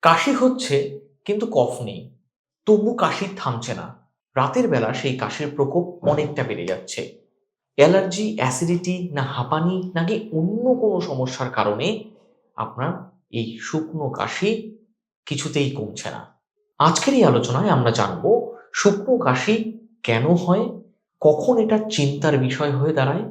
কাশি হচ্ছে কিন্তু কফ নেই, তবু কাশি থামছে না। রাতের বেলা সেই কাশির প্রকোপ অনেকটা বেড়ে যাচ্ছে। অ্যালার্জি, অ্যাসিডিটি, না হাঁপানি, নাকি অন্য কোনো সমস্যার কারণে আপনার এই শুকনো কাশি কিছুতেই কমছে না। আজকের এই আলোচনায় আমরা জানব শুকনো কাশি কেন হয়, কখন এটা চিন্তার বিষয় হয়ে দাঁড়ায়,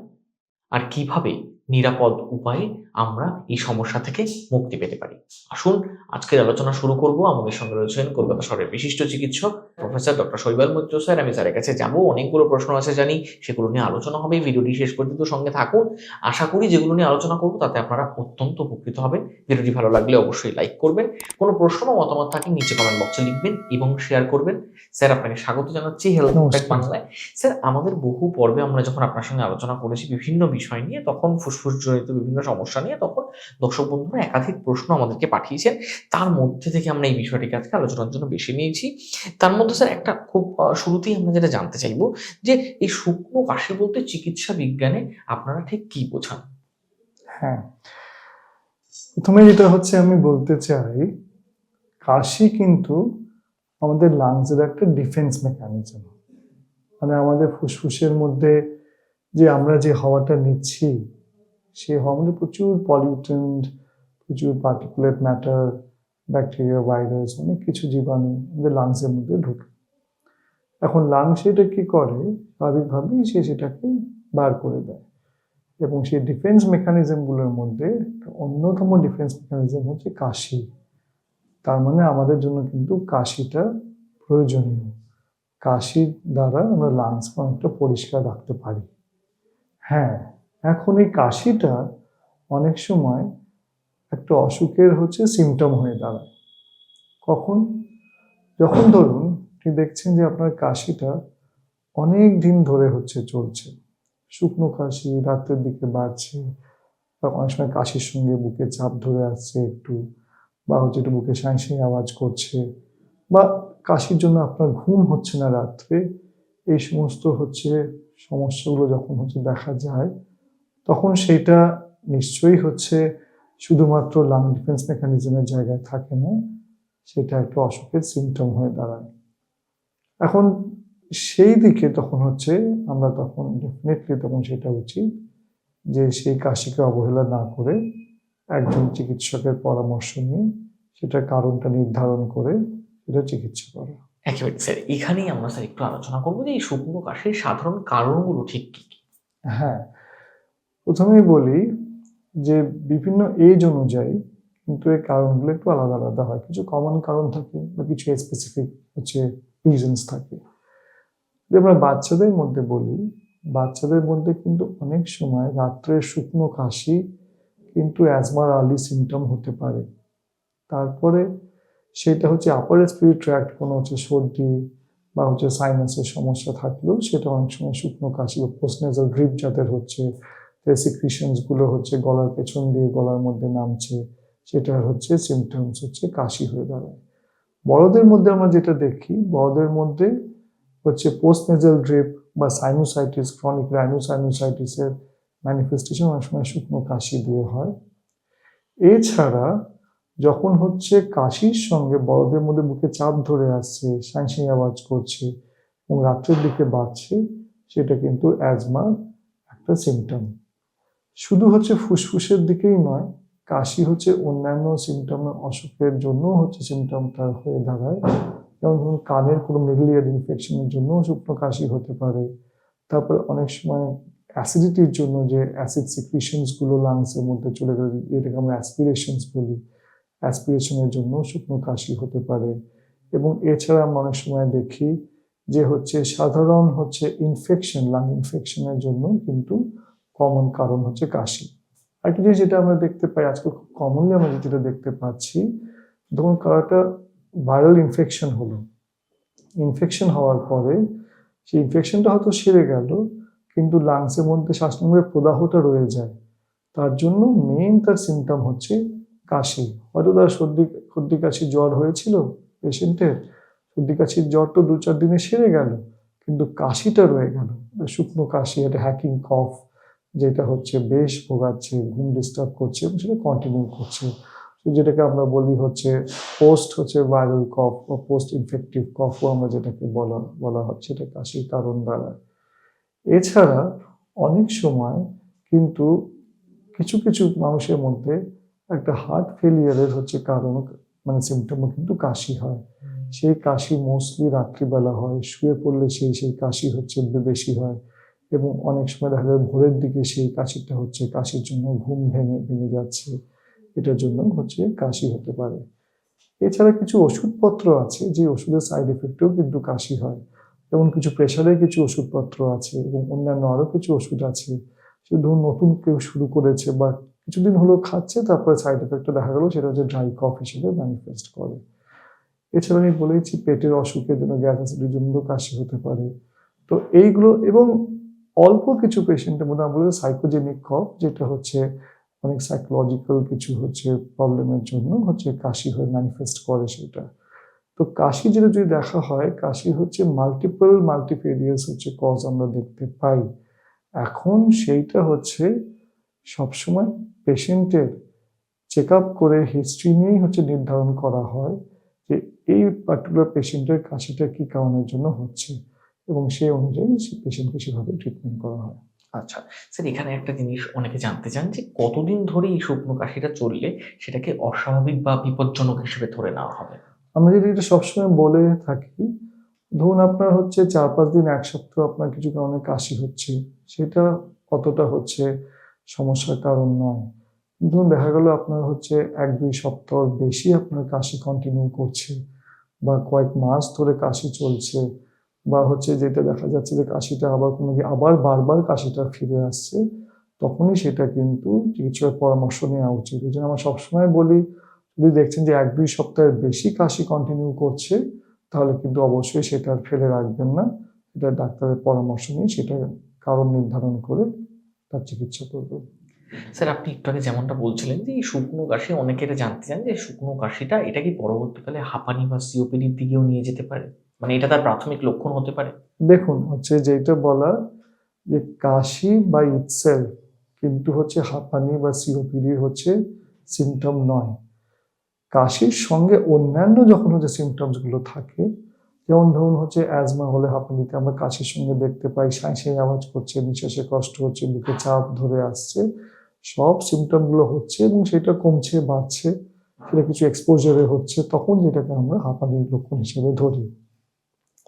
আর কিভাবে নিরাপদ উপায়ে আমরা এই সমস্যা থেকে মুক্তি পেতে পারি। আসুন আজকের আলোচনা শুরু করব। আমাদের সঙ্গে রয়েছেন কলকাতা শহরের বিশিষ্ট চিকিৎসক প্রফেসর ডক্টর শৈবাল মৈত্র স্যার। আমি স্যারের কাছে যাব, অনেকগুলো প্রশ্ন আছে জানি, সেগুলো নিয়ে আলোচনা হবে। ভিডিওটি শেষ পর্যন্ত সঙ্গে থাকুন। আশা করি যেগুলো নিয়ে আলোচনা করব তাতে আপনারা অত্যন্ত উপকৃত হবেন। ভিডিওটি ভালো লাগলে অবশ্যই লাইক করবেন। কোনো প্রশ্ন বা মতামত থাকলে নিচে কমেন্ট বক্সে লিখবেন এবং শেয়ার করবেন। স্যার, আপনাকে স্বাগত জানাচ্ছি হেলথ ইমপ্যাক্ট নমস্কার। বাংলায়। স্যার, আমাদের বহু পর্বে আমরা যখন আপনার সঙ্গে আলোচনা করেছি বিভিন্ন বিষয় নিয়ে, তখন ফুসফুস জনিত বিভিন্ন সমস্যা নিয়ে, তখন দর্শক বন্ধুরা একাধিক প্রশ্ন আমাদেরকে পাঠিয়েছেন। তার মধ্যে থেকে আমরা এই বিষয়টিকে আজকে আলোচনার জন্য বেছে নিয়েছি। তার মধ্যে স্যার একটা খুব শুরুতেই আমরা যেটা জানতে চাইবো যে এই শুকনো কাশি বলতে চিকিৎসা বিজ্ঞানে আপনারা ঠিক কি বোঝান? হ্যাঁ, প্রথমে যেটা হচ্ছে আমি বলতে চাই, কাশি কিন্তু আমাদের লাংসের একটা ডিফেন্স মেকানিজম। মানে আমাদের ফুসফুসের মধ্যে যে আমরা যে হাওয়াটা নিচ্ছি, সেই হাওয়ার মধ্যে প্রচুর পলিউটেন্ট, প্রচুর পার্টিকুলেট ম্যাটার, ব্যাকটেরিয়া, ভাইরাস, অনেক কিছু জীবাণু আমাদের লাংসের মধ্যে ঢুকে। এখন লাংস সেটা কি করে, স্বাভাবিকভাবেই সেটাকে বার করে দেয়। এবং সেই ডিফেন্স মেকানিজমগুলোর মধ্যে অন্যতম ডিফেন্স মেকানিজম হচ্ছে কাশি। তার মানে আমাদের জন্য কিন্তু কাশিটা প্রয়োজনীয়। কাশির দ্বারা আমরা লাংস অনেকটা পরিষ্কার রাখতে পারি। হ্যাঁ, এখন এই কাশিটা অনেক সময় একটা অসুখের হচ্ছে সিমটম হয়ে দাঁড়ায়। কখন? যখন ধরুন আপনি দেখছেন যে আপনার কাশিটা অনেক দিন ধরে চলছে, শুকনো কাশি রাতের দিকে বাড়ছে, বা অনেক সময় কাশির সঙ্গে বুকে চাপ ধরে আসছে একটু, বা একটু বুকে সাঁই সাঁই আওয়াজ করছে, বা কাশির জন্য আপনার ঘুম হচ্ছে না রাত্রে। এই সমস্ত সমস্যাগুলো যখন দেখা যায়, তখন সেটা নিশ্চয়ই শুধুমাত্র লাং ডিফেন্স মেকানিজমের জায়গায় থাকে না, সেটা একটা অসুখের সিমটম হয়ে দাঁড়ায়। এখন সেই দিকে তখন আমরা তখন ডেফিনেটলি তখন সেটা উচিত যে সেই কাশিকে অবহেলা না করে একজন চিকিৎসকের পরামর্শ নিয়ে সেটার কারণটা নির্ধারণ করে সেটা চিকিৎসা করা। একেবারে স্যার, এখানেই আমরা স্যার একটু আলোচনা করবো যে এই শুকনো কাশির সাধারণ কারণগুলো ঠিক কি কি। হ্যাঁ, প্রথমেই বলি যে বিভিন্ন এজ অনুযায়ী কিন্তু এই কারণগুলো একটু আলাদা আলাদা হয়। কিছু কমন কারণ থাকে বা কিছু স্পেসিফিক রিজনস থাকে। যদি আমরা বাচ্চাদের মধ্যে বলি, বাচ্চাদের মধ্যে কিন্তু অনেক সময় রাত্রে শুকনো কাশি কিন্তু অ্যাজমার আর্লি সিমটম হতে পারে। তারপরে সেটা আপার রেসপিরেটরি ট্র্যাক্ট, কোনো সর্দি বা সাইনাসের সমস্যা থাকলেও সেটা অনেক সময় শুকনো কাশি বা পোস্টনেজাল ড্রিপ যাদের সিক্রিশনস গুলো গলার পেছন দিয়ে গলার মধ্যে নামছে, সেটা সিমটমস কাশি হয়ে দাঁড়ায়। বড়দের মধ্যে আমরা যেটা দেখি, বড়দের মধ্যে পোস্টনেজাল ড্রিপ বা সাইনোসাইটিস, ক্রনিক রাইনোসাইনোসাইটিসের ম্যানিফেস্টেশন অনেক সময় শুকনো কাশি দিয়ে হয়। এছাড়া যখন কাশির সঙ্গে বড়দের মধ্যে বুকে চাপ ধরে আসছে, সাঁই সাঁই আওয়াজ করছে এবং রাত্রের দিকে বাড়ছে, সেটা কিন্তু অ্যাজমার একটা সিমটম। শুধু ফুসফুসের দিকেই নয়, কাশি অন্যান্য সিমটমের অসুখের জন্য সিমটমটা হয়ে দাঁড়ায়। যেমন ধরুন কানের কোনো মিডল ইয়ার ইনফেকশনের জন্য শুকনো কাশি হতে পারে। তারপরে অনেক সময় অ্যাসিডিটির জন্য যে অ্যাসিড সিক্রিশনস গুলো লাংসের মধ্যে চলে গেলে, যেটাকে আমরা অ্যাসপিরেশনস বলি, অ্যাসপিরেশনের জন্য শুকনো কাশি হতে পারে। এবং এছাড়া আমরা অনেক সময় দেখি যে সাধারণ ইনফেকশন, লাং ইনফেকশনের জন্য কিন্তু কমন কারণ কাশি। আরেকটা জিনিস যেটা আমরা দেখতে পাই আজকে খুব কমনলি, আমরা যেটা দেখতে পাচ্ছি, ধরুন কারোটা ভাইরাল ইনফেকশন হলো, ইনফেকশন হওয়ার পরে সেই ইনফেকশনটা হয়তো সেরে গেল, কিন্তু লাংসের মধ্যে শ্বাসনালীর প্রদাহটা রয়ে যায়। তার জন্য মেইন তার সিমটম কাশি। হয়তো তার সর্দি কাশি জ্বর হয়েছিল পেশেন্টের, সর্দি কাশির জ্বর তো 2-4 দিনে সেরে গেল, কিন্তু কাশিটা রয়ে গেল, শুকনো কাশি, একটা হ্যাকিং কফ, যেটা বেশ ভোগাচ্ছে, ঘুম ডিস্টার্ব করছে এবং সেটা কন্টিনিউ করছে। যেটাকে আমরা বলি হচ্ছে পোস্ট ভাইরাল কফ বা পোস্ট ইনফেক্টিভ কফও আমরা যেটাকে বলা বলা হয়, সেটা কাশির কারণ দাঁড়ায়। এছাড়া অনেক সময় কিন্তু কিছু কিছু মানুষের মধ্যে একটা হার্ট ফেলিয়ারের কারণ, মানে সিমটমও কিন্তু কাশি হয়। সেই কাশি মোস্টলি রাত্রিবেলা হয়, শুয়ে পড়লে সেই কাশি বেশি হয়, এবং অনেক সময় দেখা যায় ভোরের দিকে সেই কাশিটা কাশির জন্য ঘুম ভেঙে ভেঙে যাচ্ছে, এটার জন্য কাশি হতে পারে। এছাড়া কিছু ওষুধপত্র আছে যে ওষুধের সাইড এফেক্টেও কিন্তু কাশি হয়, যেমন কিছু প্রেশারের কিছু ওষুধপত্র আছে এবং অন্যান্য আরো কিছু ওষুধ আছে। শুধু নতুন কেউ শুরু করেছে বা কিছুদিন হলো খাচ্ছে, তারপরে সাইড এফেক্টটা দেখা গেল সেটা ড্রাই কফ হিসেবে ম্যানিফেস্ট করে। এছাড়া আমি বলেছি পেটের অসুখের জন্য, গ্যাস অ্যাসিডের জন্য কাশি হতে পারে। তো এইগুলো, এবং অল্প কিছু পেশেন্টের মধ্যে আমরা বলি সাইকোজেনিক কফ, যেটা অনেক সাইকোলজিক্যাল কিছু প্রবলেমের জন্য কাশি হয়ে ম্যানিফেস্ট করে সেটা। তো কাশি যেটা যদি দেখা হয়, কাশি মাল্টিফেরিয়াস কজ আমরা দেখতে পাই। এখন সেইটা সবসময় পেশেন্টের চেক আপ করে হিস্ট্রি নিয়েই নির্ধারণ করা হয় যে এই পার্টিকুলার পেশেন্টের কাশিটা কি কারণের জন্য হচ্ছে, এবং সেই অনুযায়ী পেশেন্টকে সেভাবে ট্রিটমেন্ট করা হয়। আচ্ছা স্যার, এখানে একটা জিনিস অনেকে জানতে চান যে কতদিন ধরে এই শুকনো কাশিটা চললে সেটাকে অস্বাভাবিক বা বিপজ্জনক হিসেবে ধরে নেওয়া হবে? আমরা যদি এটা সবসময় বলে থাকি, ধরুন আপনার 4-5 দিন, 1 সপ্তাহ আপনার কিছু কারণে কাশি হচ্ছে, সেটা অতটা সমস্যার কারণ নয়। ধরুন দেখা গেল আপনার 1-2 সপ্তাহ বেশি আপনার কাশি কন্টিনিউ করছে, বা কয়েক মাস ধরে কাশি চলছে, বা যেটা দেখা যাচ্ছে যে কাশিটা আবার কমে গিয়ে আবার বারবার কাশিটা ফিরে আসছে, তখনই সেটা কিন্তু চিকিৎসকের পরামর্শ নেওয়া উচিত। এই জন্য আমরা সবসময় বলি, যদি দেখছেন যে 1-2 সপ্তাহের বেশি কাশি কন্টিনিউ করছে, তাহলে কিন্তু অবশ্যই সেটা আর ফেলে রাখবেন না, এটা ডাক্তারের পরামর্শ নিয়ে সেটা কারণ নির্ধারণ করে তার চিকিৎসা করবেন। স্যার, আপনি একটু আগে যেমনটা বলছিলেন যে এই শুকনো কাশি, অনেকে এটা জানতে চান যে শুকনো কাশিটা এটা কি পরবর্তীকালে হাঁপানি বা সিওপিডির দিকেও নিয়ে যেতে পারে? মানে এটা তার প্রাথমিক লক্ষণ হতে পারে? দেখুন যেটা বলা যে কাশি বা ইটসেলফ কিন্তু হাঁপানি বা সিওপিডির সিমটম নয়। কাশির সঙ্গে অন্যান্য যখন সিমটমস গুলো থাকে, যেমন ধরুন অ্যাজমা হলে হাঁপানিতে আমরা কাশির সঙ্গে দেখতে পাই সাঁই সাঁই আওয়াজ করছে, নিঃশ্বাসে কষ্ট হচ্ছে, বুকে চাপ ধরে আসছে, সব সিমটম গুলো এবং সেটা কমছে বাড়ছে, সেটা কিছু এক্সপোজারে তখন যেটাকে আমরা হাঁপানির লক্ষণ হিসেবে ধরি।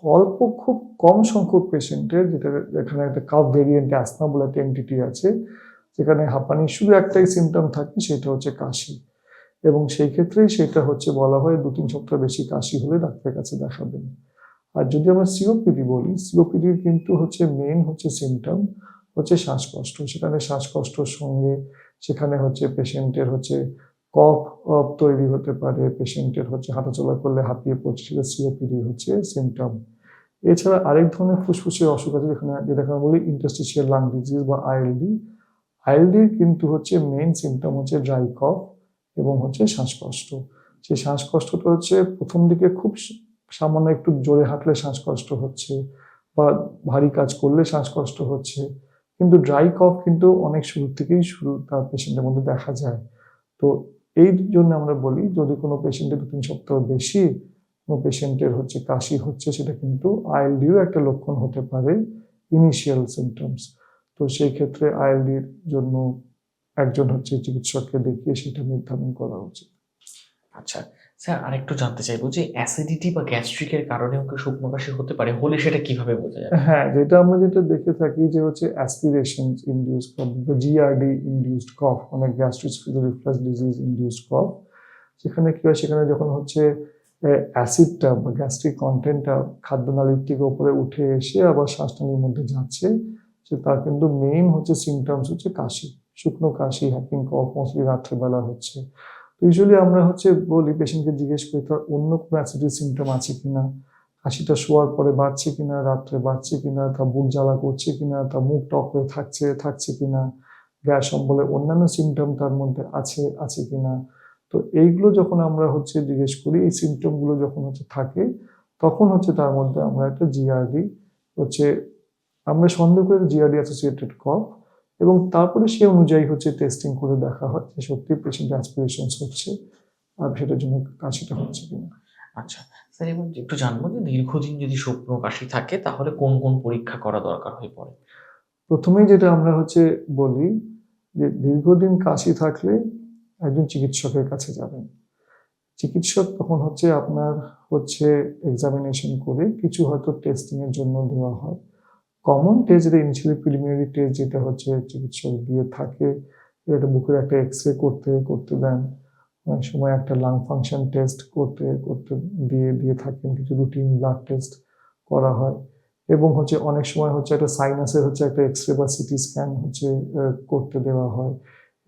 অল্প খুব কম সংখ্যক পেশেন্টের যেখানে একটা কাফ ভেরিয়েন্ট অ্যাজমা বলে একটা এন্টিটি আছে, যেখানে হাঁপানির শুধু একটাই সিমটম থাকে, সেটা কাশি, এবং সেই ক্ষেত্রেই সেটা বলা হয় 2-3 সপ্তাহ বেশি কাশি হলে ডাক্তারের কাছে দেখাবেন। আর যদি আমরা সিওপিডি বলি, সিওপিডির কিন্তু মেইন সিমটম শ্বাসকষ্ট। সেখানে শ্বাসকষ্টর সঙ্গে সেখানে পেশেন্টের কফ তৈরি হতে পারে, পেশেন্টের হাঁটাচলা করলে হাঁপিয়ে পড়ছে, সেটা সিওপিডি সিমটম। এছাড়া আরেক ধরনের ফুসফুসের অসুখ আছে, যেটাকে আমরা বলি ইন্টারস্টিশিয়াল লাং ডিজিজ বা আইএলডি। আইএলডির কিন্তু মেইন সিমটম ড্রাই কফ এবং শ্বাসকষ্ট। সেই শ্বাসকষ্টটা প্রথম দিকে খুব সামান্য একটু জোরে হাঁটলে শ্বাসকষ্ট হচ্ছে, বা ভারী কাজ করলে শ্বাসকষ্ট হচ্ছে, কিন্তু ড্রাই কফ কিন্তু অনেক শুরু থেকেই তার পেশেন্টের মধ্যে দেখা যায়। তো এই জন্য আমরা বলি, যদি কোনো পেশেন্টের 2-3 সপ্তাহ বেশি কোনো পেশেন্টের কাশি সেটা কিন্তু আইএলডিও একটা লক্ষণ হতে পারে, ইনিশিয়াল সিমটমস। তো সেই ক্ষেত্রে আইএলডির জন্য একজন চিকিৎসককে দেখিয়ে সেটা নির্ধারণ করা উচিত। আচ্ছা স্যার, আরেকটু জানতে চাইবো যে অ্যাসিডিটি বা গ্যাস্ট্রিকের কারণেও কি শুকনো কাশি হতে পারে? হলে সেটা কিভাবে বোঝা যাবে? হ্যাঁ, আমরা যেটা দেখে থাকি যে অ্যাসপিরেশন ইনডিউসড কফ বা জিআরডি ইনডিউসড কফ, মানে গ্যাস্ট্রিক রিফ্লাক্স ডিজিজ ইনডিউসড কফ। সেখানে কি হয়, সেখানে যখন অ্যাসিডটা বা গ্যাস্ট্রিক কন্টেন্টটা খাদ্যনালীর থেকে উপরে উঠে এসে আবার শ্বাসনালীর মধ্যে যাচ্ছে, তার কিন্তু মেইন সিমটমস কাশি, শুকনো কাশি, হ্যাকিং কফ, মোস্টলি রাত্রেবেলা হচ্ছে। তো ইউজুয়ালি আমরা বলি পেশেন্টকে জিজ্ঞেস করি তার অন্য কোনো অ্যাসিডিটি সিমটম আছে কিনা, কাশিটা শোয়ার পরে বাড়ছে কিনা, রাত্রে বাড়ছে কিনা, তার বুক জ্বালা করছে কিনা, তার মুখ টক হয়ে থাকছে কিনা, গ্যাস অম্বলের অন্যান্য সিমটম তার মধ্যে আছে কিনা। তো এইগুলো যখন আমরা জিজ্ঞেস করি, এই সিমটম গুলো যখন থাকে, তখন তার মধ্যে আমরা একটা জিআরডি আমরা সন্দেহ করি জিআরডি অ্যাসোসিয়েটেড কফ, এবং তারপরে সে অনুযায়ী টেস্টিং করে দেখা হয় যে সত্যি পেশেন্ট অ্যাসপিরেশনস হচ্ছে আর সেটার জন্য কাশিটা হচ্ছে কিনা। আচ্ছা স্যার, এবার একটু জানবো যে দীর্ঘদিন যদি শুকনো কাশি থাকে তাহলে কোন কোন পরীক্ষা করা দরকার হয়ে পড়ে? প্রথমেই যেটা আমরা বলি যে দীর্ঘদিন কাশি থাকলে একজন চিকিৎসকের কাছে যাবেন। চিকিৎসক তখন আপনার এক্সামিনেশন করে কিছু হয়তো টেস্টিং এর জন্য দেওয়া হয়। কমন টেস্ট যেটা ইনিশিয়ালি প্রিলিমিনারি টেস্ট, যেটা চিকিৎসক দিয়ে থাকে, এটা বুকের একটা এক্স-রে করতে দেন। অনেক সময় একটা লাং ফাংশন টেস্ট করতে দিয়ে থাকেন, কিছু রুটিন ব্লাড টেস্ট করা হয় এবং অনেক সময় একটা সাইনাসের একটা এক্স-রে বা সিটি স্ক্যান করতে দেওয়া হয়।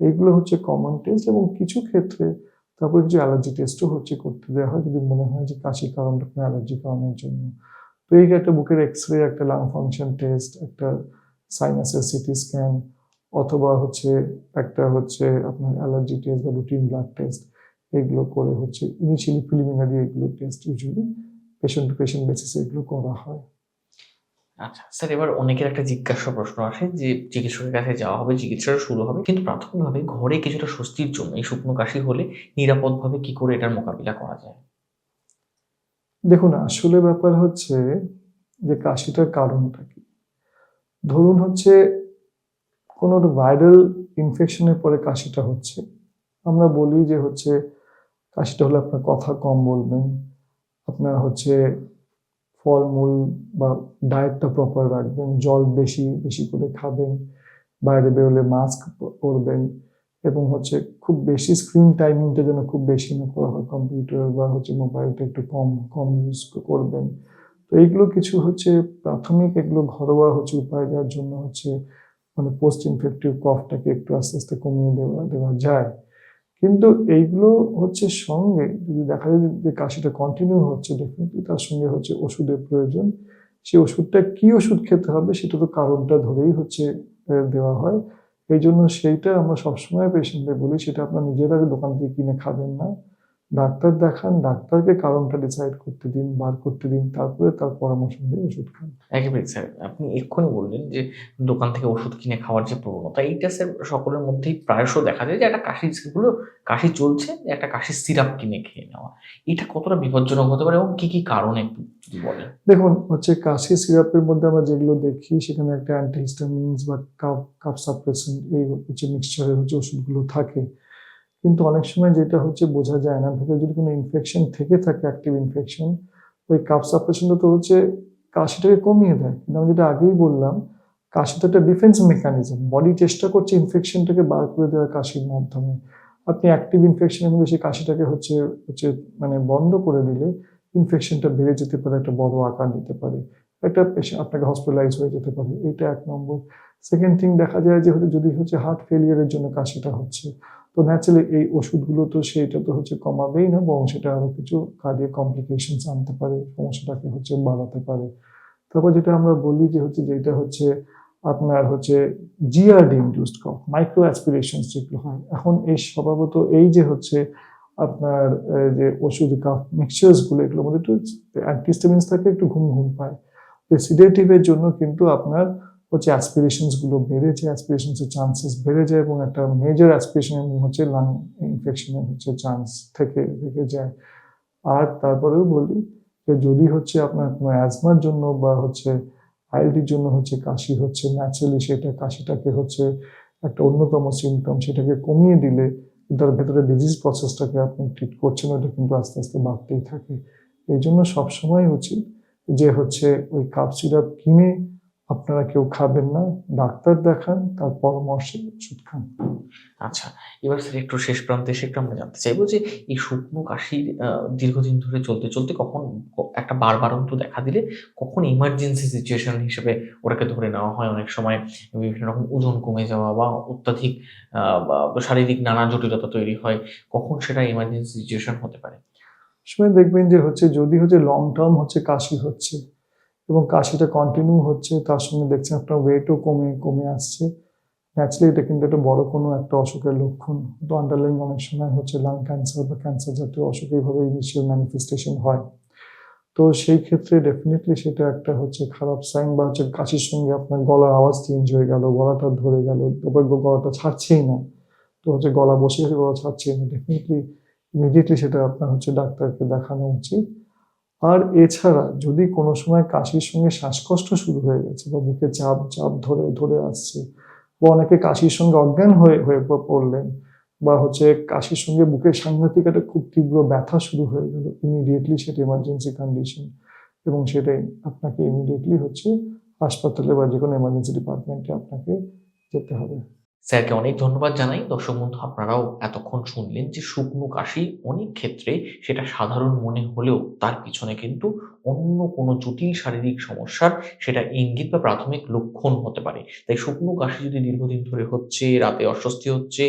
এইগুলো কমন টেস্ট এবং কিছু ক্ষেত্রে তারপরে কিছু অ্যালার্জি টেস্টও করতে দেওয়া হয় যদি মনে হয় যে কাশির কারণটা কোনো অ্যালার্জি কারণের জন্য। তো এই একটা বুকের এক্স-রে, একটা লাং ফাংশন টেস্ট, একটা সাইনাসের সিটি স্ক্যান অথবা একটা আপনার অ্যালার্জি টেস্ট বা রুটিন ব্লাড টেস্ট, এগুলো করে ইনিশিয়ালি প্রিলিমিনারি এগুলো test usually patient to patient বেসিসে এগুলো করা হয়। আচ্ছা স্যার, এবার অনেকের একটা জিজ্ঞাসা প্রশ্ন আসে যে চিকিৎসকের কাছে যাওয়া হবে, চিকিৎসাটা শুরু হবে, কিন্তু প্রাথমিকভাবে ঘরে কিছুটা স্বস্তির জন্য এই শুকনো কাশি হলে নিরাপদভাবে কি করে এটার মোকাবিলা করা যায়? দেখুন, আসলে ব্যাপার যে কাশিটার কারণটা কি। ধরুন কোনো ভাইরাল ইনফেকশনের পরে কাশিটা হচ্ছে, আমরা বলি যে কাশিটা হলে আপনার কথা কম বলবেন, আপনার ফলমূল বা ডায়েটটা প্রপার রাখবেন, জল বেশি বেশি করে খাবেন, বাইরে বেরোলে মাস্ক পরবেন এবং খুব বেশি স্ক্রিন টাইমিংটা যেন খুব বেশি না করা হয়, কম্পিউটার বা মোবাইলটা একটু কম কম ইউজ করবেন। তো এইগুলো কিছু প্রাথমিক এগুলো ঘরোয়া উপায়, যার জন্য মানে পোস্ট ইনফেক্টিভ কফটাকে একটু আস্তে আস্তে কমিয়ে দেওয়া যায়। কিন্তু এইগুলো সঙ্গে যদি দেখা যায় যে কাশিটা কন্টিনিউ ডেফিনেটলি তার সঙ্গে ওষুধের প্রয়োজন। সেই ওষুধটা কি ওষুধ খেতে হবে সেটা তো কারণটা ধরেই দেওয়া হয়। এই জন্য সেইটা আমরা সবসময় পেশেন্টদের বলি, সেটা আপনার নিজেরা দোকান থেকে কিনে খাবেন না, ডাক্তার দেখান, ডাক্তারকে কারণটা ডিসাইড করতে দিন, বার করতে দিন, তারপরে তার পরামর্শ নিয়ে ওষুধ খান। একেবারেই স্যার, আপনি এক্ষুনি বললেন যে দোকান থেকে ওষুধ কিনে খাওয়ার যে প্রবণতা, এইটা স্যার সকলের মধ্যেই প্রায়শ দেখা যায় যে একটা কাশি চলছে, একটা কাশির সিরাপ কিনে খেয়ে নেওয়া। এটা কতটা বিপজ্জনক হতে পারে এবং কি কি কারণে একটু যদি বলেন? দেখুন কাশি সিরাপের মধ্যে আমরা যেগুলো দেখি সেখানে একটা অ্যান্টিহিস্টামিনস বা কাফ সাপ্রেসেন্ট এই মিক্সচারের ওষুধগুলো থাকে। কিন্তু অনেক সময় যেটা বোঝা যায় না, ভেতরে যদি কোনো ইনফেকশন থেকে থাকে, অ্যাক্টিভ ইনফেকশন, ওই কাফ সাপ্রেশনটা তো কাশিটাকে কমিয়ে দেয়। কিন্তু আমি যেটা আগেই বললাম, কাশি তো একটা ডিফেন্স মেকানিজম, বডি চেষ্টা করছে ইনফেকশনটাকে বার করে দেওয়া কাশির মাধ্যমে। আপনি অ্যাক্টিভ ইনফেকশনের মধ্যে সেই কাশিটাকে মানে বন্ধ করে দিলে ইনফেকশনটা বেড়ে যেতে পারে, একটা বড় আকার নিতে পারে, একটা আপনাকে হসপিটালাইজ হয়ে যেতে পারে। এটা এক নম্বর। সেকেন্ড থিং, দেখা যায় যে যদি হার্ট ফেলিয়ারের জন্য কাশিটা তো ন্যাচারালি এই ওষুধগুলো তো সেটা তো কমাবেই না, বরং সেটা আরো কিছু কার্ডিয়াক কমপ্লিকেশনস আনতে পারে, সমস্যাটাকে বাড়াতে পারে। তারপর যেটা আমরা বলি যে যেটা আপনার জিআরডি ইনডিউসড কফ, মাইক্রো অ্যাসপিরেশনস যেগুলো হয়। এখন এই স্বভাবত এই যে আপনার যে ওষুধ কাফ মিক্সচার্স গুলো, এগুলোর মধ্যে একটু অ্যান্টিহিস্টামিনস থাকে, একটু ঘুম ঘুম পায়। সিডেটিভের জন্য কিন্তু আপনার অ্যাসপিরেশনস গুলো বেড়ে যায়, অ্যাসপিরেশনস এর চান্সেস বেড়ে যায় এবং একটা মেজর অ্যাসপিরেশন এবং লাং ইনফেকশনের চান্স থেকে যায়। আর তারপরেও বলি যে যদি আপনার কোনো অ্যাজমার জন্য বা আইএলডির জন্য কাশি ন্যাচারালি সেটা কাশিটাকে একটা অন্যতম সিমটম, সেটাকে কমিয়ে দিলে তার ভেতরে ডিজিজ প্রসেসটাকে আপনি ট্রিট করছেন, ওটা কিন্তু আস্তে আস্তে বাড়তেই থাকে। এই জন্য সবসময় উচিত যে ওই কাপ সিরাপ কিনে আপনারা কেউ খাবেন না, ডাক্তার দেখান, তার পরামর্শে ওষুধ খান। আচ্ছা, এবার স্যার একটু শেষ প্রান্তে এসে একটু আমরা জানতে চাইবো যে এই শুকনো কাশির দীর্ঘদিন ধরে চলতে কখন একটা বাড়বাড়ন্ত দেখা দিলে কখন ইমার্জেন্সি সিচুয়েশন হিসেবে ওটাকে ধরে নেওয়া হয়? অনেক সময় বিভিন্ন রকম ওজন কমে যাওয়া বা অত্যাধিক বা শারীরিক নানা জটিলতা তৈরি হয়। কখন সেটা ইমার্জেন্সি সিচুয়েশন হতে পারে? সময় দেখবেন যে যদি লং টার্ম কাশি এবং কাশিটা কন্টিনিউ তার সঙ্গে দেখছেন আপনার ওয়েটও কমে আসছে, ন্যাচারালি এটা কিন্তু একটা বড় কোনো একটা অসুখের লক্ষণ। তো আন্ডারলাইং অনেক সময় লাং ক্যান্সার বা ক্যান্সার জাতীয় অসুখ এইভাবে ইনিশিয়াল ম্যানিফেস্টেশন হয়। তো সেই ক্ষেত্রে ডেফিনেটলি সেটা একটা খারাপ সাইন, বা কাশির সঙ্গে আপনার গলার আওয়াজ চেঞ্জ হয়ে গেল, গলাটা ধরে গেল, তারপর গলাটা ছাড়ছেই না, তো গলা বসে গেছে, গলা ছাড়ছেই না, ডেফিনেটলি ইমিডিয়েটলি সেটা আপনার ডাক্তারকে দেখানো উচিত। আর এছাড়া যদি কোনো সময় কাশির সঙ্গে শ্বাসকষ্ট শুরু হয়ে গেছে বা বুকে চাপ চাপ ধরে ধরে আসছে, বা অনেকে কাশির সঙ্গে অজ্ঞান হয়ে হয়ে পড়লেন, বা কাশির সঙ্গে বুকের সাংঘাতিক একটা খুব তীব্র ব্যথা শুরু হয়ে গেল, ইমিডিয়েটলি সেটা এমার্জেন্সি কন্ডিশন, এবং সেটাই আপনাকে ইমিডিয়েটলি হাসপাতালে বা যে কোনো এমার্জেন্সি ডিপার্টমেন্টে আপনাকে যেতে হবে। স্যারকে অনেক ধন্যবাদ জানাই। দর্শক বন্ধু, আপনারাও এতক্ষণ শুনলেন যে শুকনো কাশি অনেক ক্ষেত্রে সেটা সাধারণ মনে হলেও তার পিছনে কিন্তু অন্য কোনো জটিল শারীরিক সমস্যার সেটা ইঙ্গিত বা প্রাথমিক লক্ষণ হতে পারে। তাই শুকনো কাশি যদি দীর্ঘদিন ধরে হচ্ছে, রাতে অস্বস্তি হচ্ছে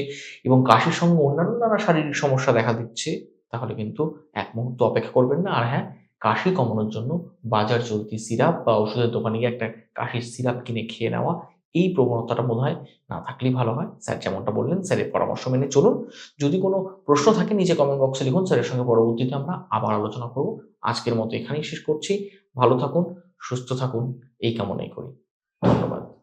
এবং কাশির সঙ্গে অন্যান্য নানা শারীরিক সমস্যা দেখা দিচ্ছে, তাহলে কিন্তু এক মুহূর্ত অপেক্ষা করবেন না। আর হ্যাঁ, কাশি কমানোর জন্য বাজার চলতি সিরাপ বা ওষুধের দোকানে গিয়ে একটা কাশির সিরাপ কিনে খেয়ে নেওয়া, এই প্রবণতাটা বোধহয় না থাকলেই ভালো হয়। স্যার যেমনটা বললেন, স্যারের পরামর্শ মেনে চলুন। যদি কোনো প্রশ্ন থাকে নিচে কমেন্ট বক্সে লিখুন। স্যারের সঙ্গে পরবর্তীতে আমরা আবার আলোচনা করব। আজকের মতো এখানেই শেষ করছি। ভালো থাকুন, সুস্থ থাকুন, এই কামনাই করি। ধন্যবাদ।